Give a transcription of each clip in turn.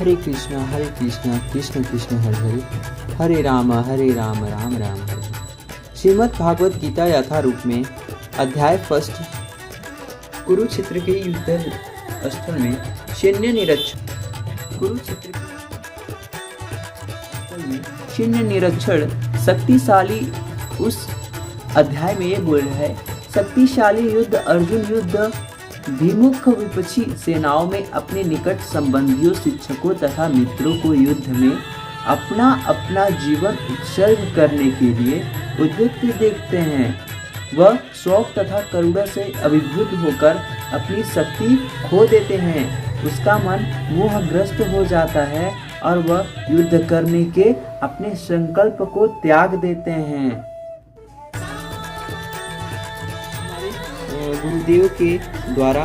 हरे कृष्णा कृष्ण कृष्ण हरे हरे, हरे राम राम राम हरे हरे। श्रीमद् भागवत गीता यथा रूप में अध्याय फर्स्ट। कुरुक्षेत्र के युद्ध स्थल में सैन्य निरीक्षण। कुरुक्षेत्र में सैन्य निरीक्षण शक्तिशाली। उस अध्याय में ये बोल रहा है, शक्तिशाली युद्ध अर्जुन युद्ध विमुख विपक्षी सेनाओं में अपने निकट संबंधियों, शिक्षकों तथा मित्रों को युद्ध में अपना अपना जीवन उत्सर्ग करने के लिए उद्युक्त देखते हैं। वह शौक तथा करुणा से अभिभूत होकर अपनी शक्ति खो देते हैं। उसका मन मोहग्रस्त हो जाता है और वह युद्ध करने के अपने संकल्प को त्याग देते हैं। गुरुदेव के द्वारा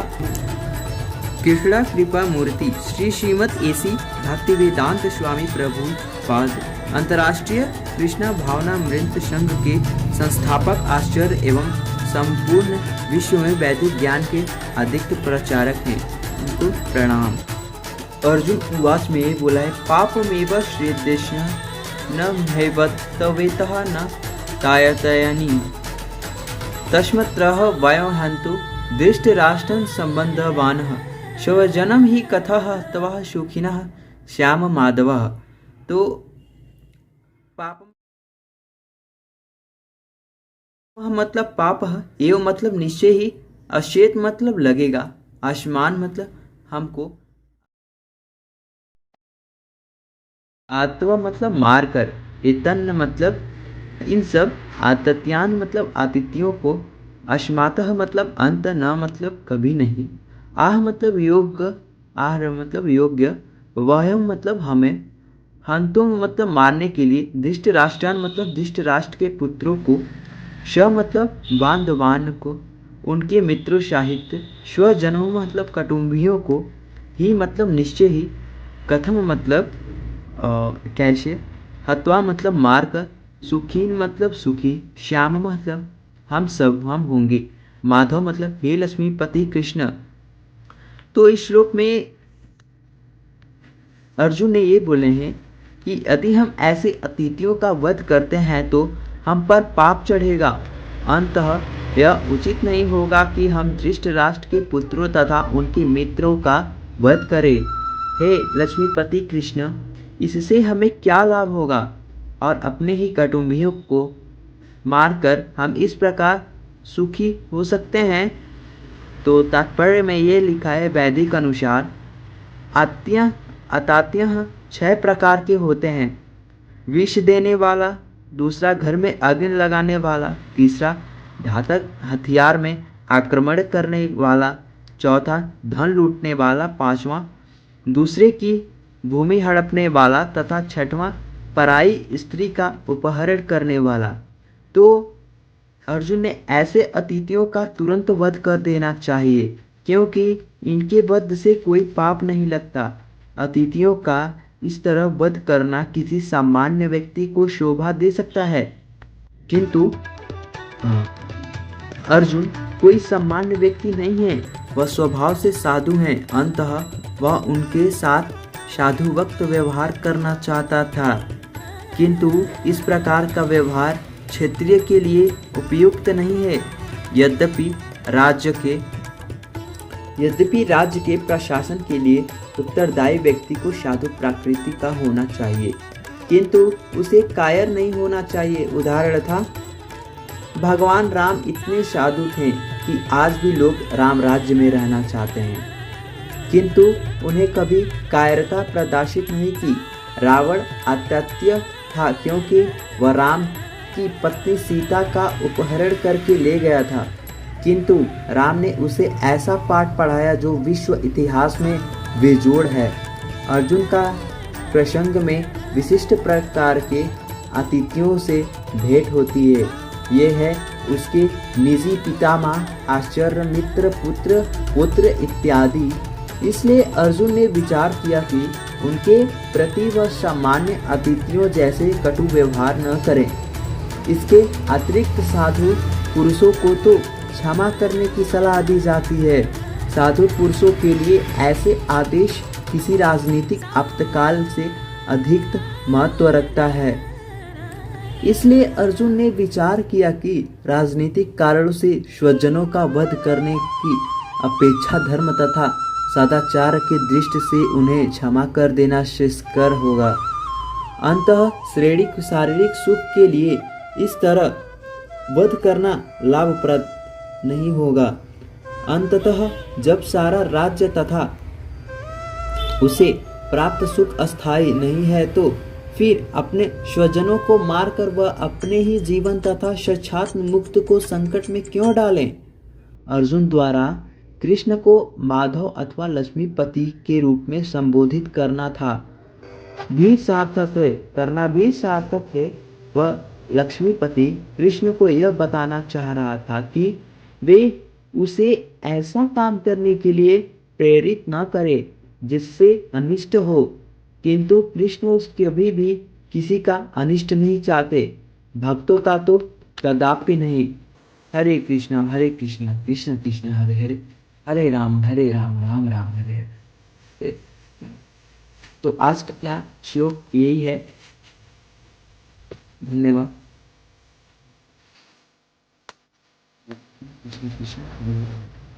कृष्णा कृपा मूर्ति श्री श्रीमद एसी भक्तिवेदांत स्वामी प्रभु पाद अंतर्राष्ट्रीय कृष्णा भावना मृत संघ के संस्थापक, आचार्य एवं संपूर्ण विश्व में वैदिक ज्ञान के अधिक प्रचारक हैं। उनको प्रणाम। अर्जुन उवाच में बोला है, पापमेव श्रेदेश न भयवत्तवेतः न तायतयनि तस्मत्रः वयं हन्तु धृतराष्ट्रं सम्बन्धवानः स्वजनं हि कथः तवः सुखिनः श्याम माधवः। तो पाप मतलब पाप एवं मतलब निश्चय ही, अचेत मतलब लगेगा, आसमान मतलब हमको, आत्मा मतलब मारकर, इतन मतलब इन सब, आतत्यान मतलब आतिथ्यों को, अश्मातः मतलब अंत, न मतलब कभी नहीं, आह मतलब योग्य, आह मतलब योग्य, वयम मतलब हमें, हंतुम मतलब मारने के लिए, धृतराष्ट्रान मतलब धृतराष्ट्र के पुत्रों को, श मतलब बांधवान को, उनके मित्रों साहित्य, स्वजनों मतलब कुटुंबियों को, ही मतलब निश्चय ही, कथम मतलब कैसे, हत्वा मतलब मारकर, सुखीन मतलब सुखी, श्याम मतलब हम सब, हम होंगे, माधव मतलब हे लक्ष्मीपति कृष्ण। तो इस श्लोक में अर्जुन ने ये बोले हैं कि यदि हम ऐसे अतिथियों का वध करते हैं तो हम पर पाप चढ़ेगा। अंततः यह उचित नहीं होगा कि हम धृतराष्ट्र के पुत्रों तथा उनके मित्रों का वध करें। हे लक्ष्मीपति कृष्ण, इससे हमें क्या लाभ होगा और अपने ही कुटुंबियों को मारकर हम इस प्रकार सुखी हो सकते हैं। तो तात्पर्य में ये लिखा है, वैदिक अनुसार अतात्य 6 प्रकार के होते हैं। विष देने वाला, दूसरा घर में आग लगाने वाला, तीसरा घातक हथियार में आक्रमण करने वाला, चौथा धन लूटने वाला, पांचवा दूसरे की भूमि हड़पने वाला तथा छठवां पराई स्त्री का अपहरण करने वाला। तो अर्जुन ने ऐसे अतिथियों का तुरंत वध कर देना चाहिए, क्योंकि इनके वध से कोई पाप नहीं लगता। अतिथियों का इस तरह वध करना किसी सामान्य व्यक्ति को शोभा दे सकता है, किंतु अर्जुन कोई सामान्य व्यक्ति नहीं है, वह स्वभाव से साधु हैं। अंततः वह उनके साथ साधुवक्त व्यवहार करना चाहता था, किंतु इस प्रकार का व्यवहार क्षत्रिय के लिए उपयुक्त नहीं है। यद्यपि राज्य के प्रशासन के लिए उत्तरदायी व्यक्ति को साधु प्रकृति का होना चाहिए, किंतु उसे कायर नहीं होना चाहिए। उदाहरण था, भगवान राम इतने साधु थे कि आज भी लोग राम राज्य में रहना चाहते हैं, किंतु उन्हें कभी कायरता प्रदर्शित नहीं की। रावण अत्यत्य था क्योंकि वह राम की पत्नी सीता का अपहरण करके ले गया था, किंतु राम ने उसे ऐसा पाठ पढ़ाया जो विश्व इतिहास में बेजोड़ है। अर्जुन का प्रसंग में विशिष्ट प्रकार के अतिथियों से भेंट होती है। ये है उसके निजी पितामह, आचार्य, मित्र, पुत्र इत्यादि। इसलिए अर्जुन ने विचार किया कि उनके प्रति वह सामान्य अतिथियों जैसे कटु व्यवहार न करें। इसके अतिरिक्त साधु पुरुषों को तो क्षमा करने की सलाह दी जाती है। साधु पुरुषों के लिए ऐसे आदेश किसी राजनीतिक आपातकाल से अधिक महत्व रखता है। इसलिए अर्जुन ने विचार किया कि राजनीतिक कारणों से स्वजनों का वध करने की अपेक्षा धर्म तथा सदाचार की दृष्टि से उन्हें क्षमा कर देना श्रेयस्कर होगा। अंततः शारीरिक सुख के लिए इस तरह वध करना लाभप्रद नहीं होगा। अंततः जब सारा राज्य तथा उसे प्राप्त सुख अस्थायी नहीं है तो फिर अपने स्वजनों को मारकर वह अपने ही जीवन तथा साक्षात मुक्त को संकट में क्यों डालें। अर्जुन द्वारा कृष्ण को माधव अथवा लक्ष्मीपति के रूप में संबोधित करना भी सार्थक है। वह लक्ष्मीपति कृष्ण को यह बताना चाह रहा था कि वे उसे ऐसा काम करने के लिए प्रेरित न करें जिससे अनिष्ट हो, किंतु कृष्ण उसके कभी भी किसी का अनिष्ट नहीं चाहते, भक्तों का तो कदापि नहीं। हरे कृष्ण कृष्ण कृष्ण हरे हरे, हरे राम राम राम हरे हरे। तो आज का क्या श्लोक यही है। धन्यवाद।